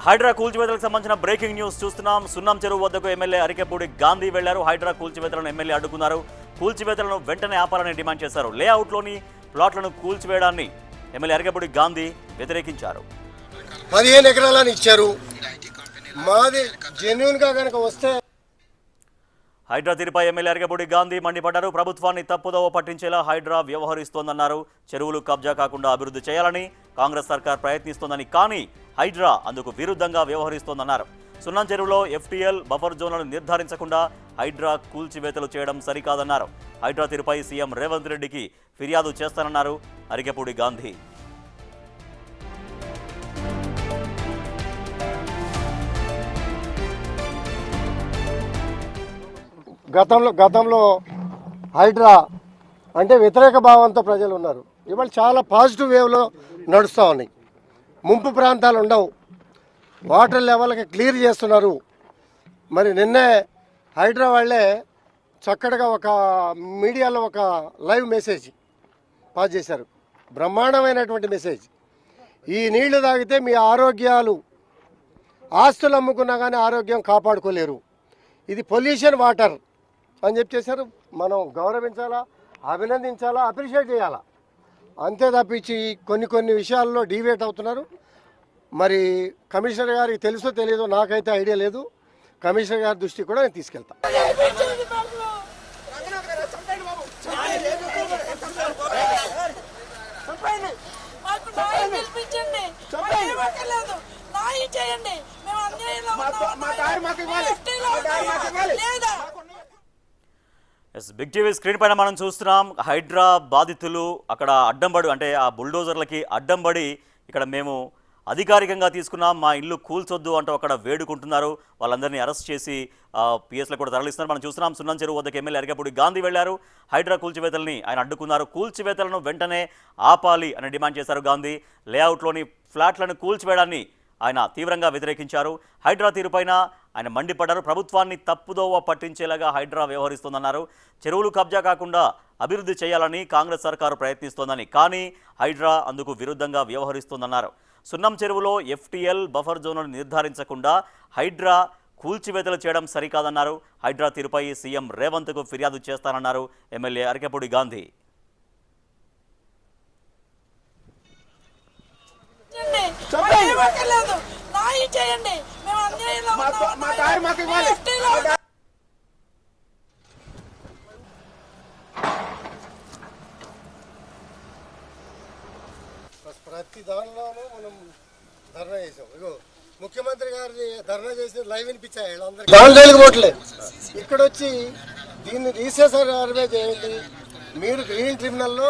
హైడ్రా కూల్చివేతలకు సంబంధించిన breaking news చూస్తున్నాం. సున్నం చెరువు వద్దకు ఎమ్మెల్యే అరికెపూడి గాంధీ వెళ్లారు. హైడ్రా కూల్చివేతలను ఎమ్మెల్యే అడ్డుకున్నారు. కూల్చివేతలను వెంటనే ఆపాలని డిమాండ్ చేశారు. లేఅవుట్లోని ప్లాట్లను కూల్చివేయడాన్ని ఎమ్మెల్యే అరికెపూడి గాంధీ వ్యతిరేకించారు. 15 ఎకరాలను ఇచ్చారు. మాది జెన్యూన్ గా కనుక వస్తే హైడ్రా తీరుపై ఎమ్మెల్యే అరికెపూడి గాంధీ మండిపడ్డారు. ప్రభుత్వాన్ని తప్పుదోవ పట్టించేలా హైడ్రా వ్యవహరిస్తోందన్నారు. చెరువులు కబ్జా కాకుండా అభివృద్ధి చేయాలని కాంగ్రెస్ సర్కార్ ప్రయత్నిస్తోందని, కానీ హైడ్రా అందుకు విరుద్ధంగా వ్యవహరిస్తోందన్నారు. సున్నం చెరువులో ఎఫ్టీఎల్ బఫర్ జోన్లను నిర్ధారించకుండా హైడ్రా కూల్చివేతలు చేయడం సరికాదన్నారు. హైడ్రా తీరుపై సీఎం రేవంత్ రెడ్డికి ఫిర్యాదు చేస్తానన్నారు అరికెపూడి గాంధీ. గతంలో హైడ్రా అంటే వ్యతిరేక భావంతో ప్రజలు ఉన్నారు. ఇవాళ చాలా పాజిటివ్ వేవ్లో నడుస్తూ ఉన్నాయి. ముంపు ప్రాంతాలు ఉండవు, వాటర్ లెవెల్కి క్లియర్ చేస్తున్నారు. మరి నిన్నే హైడ్రా వాళ్ళే చక్కగా ఒక మీడియాలో ఒక లైవ్ మెసేజ్ పాస్ చేశారు. బ్రహ్మాండమైనటువంటి మెసేజ్. ఈ నీళ్లు తాగితే మీ ఆరోగ్యాలు, ఆస్తులు అమ్ముకున్నా కానీ ఆరోగ్యం కాపాడుకోలేరు, ఇది పొల్యూషన్ వాటర్ అని చెప్పేశారు. మనం గౌరవించాలా, అభినందించాలా, అప్రిషియేట్ చేయాలా. అంతే తప్పించి కొన్ని విషయాల్లో డీవియేట్ అవుతున్నారు. మరి కమిషనర్ గారికి తెలుసో తెలియదో నాకైతే ఐడియా లేదు. కమిషనర్ గారి దృష్టికి కూడా నేను తీసుకెళ్తా. బిగ్ టీవీ స్క్రీన్ పైన మనం చూస్తున్నాం. హైడ్రా బాధితులు అక్కడ అడ్డంబడి, అంటే ఆ బుల్డోజర్లకి అడ్డంబడి ఇక్కడ మేము అధికారికంగా తీసుకున్నాం, మా ఇల్లు కూల్చొద్దు అంటూ అక్కడ వేడుకుంటున్నారు. వాళ్ళందరినీ అరెస్ట్ చేసి పిఎస్లో కూడా తరలిస్తున్నారు. మనం చూస్తున్నాం. సున్నం చెరువు వద్దకు ఎమ్మెల్యే అరికెపూడి గాంధీ వెళ్లారు. హైడ్రా కూల్చివేతల్ని ఆయన అడ్డుకున్నారు. కూల్చివేతలను వెంటనే ఆపాలి అని డిమాండ్ చేశారు గాంధీ. లేఅవుట్లోని ఫ్లాట్లను కూల్చివేయడాన్ని ఆయన తీవ్రంగా వ్యతిరేకించారు. హైడ్రా తీరుపైన ఆయన మండిపడ్డారు. ప్రభుత్వాన్ని తప్పుదోవ పట్టించేలాగా హైడ్రా వ్యవహరిస్తోందన్నారు. చెరువులు కబ్జా కాకుండా అభివృద్ధి చేయాలని కాంగ్రెస్ సర్కారు ప్రయత్నిస్తోందని, కానీ హైడ్రా అందుకు విరుద్ధంగా వ్యవహరిస్తోందన్నారు. సున్నం చెరువులో ఎఫ్టీఎల్ బఫర్ జోన్లను నిర్ధారించకుండా హైడ్రా కూల్చివేతలు చేయడం సరికాదన్నారు. హైడ్రా తీరుపై సీఎం రేవంత్కు ఫిర్యాదు చేస్తానన్నారు ఎమ్మెల్యే అరికెపూడి గాంధీ. ప్రతి దానిలోనూ మనం ధర్నా చేసాం. ఇగో ముఖ్యమంత్రి గారిని ధర్నా చేసి లైవ్ వినిపించాయి. దానిలోకి పోవట్లేదు. ఇక్కడ వచ్చి దీన్ని రీసెస్ సర్వే చేయండి. మీరు గ్రీన్ ట్రిబ్యునల్లో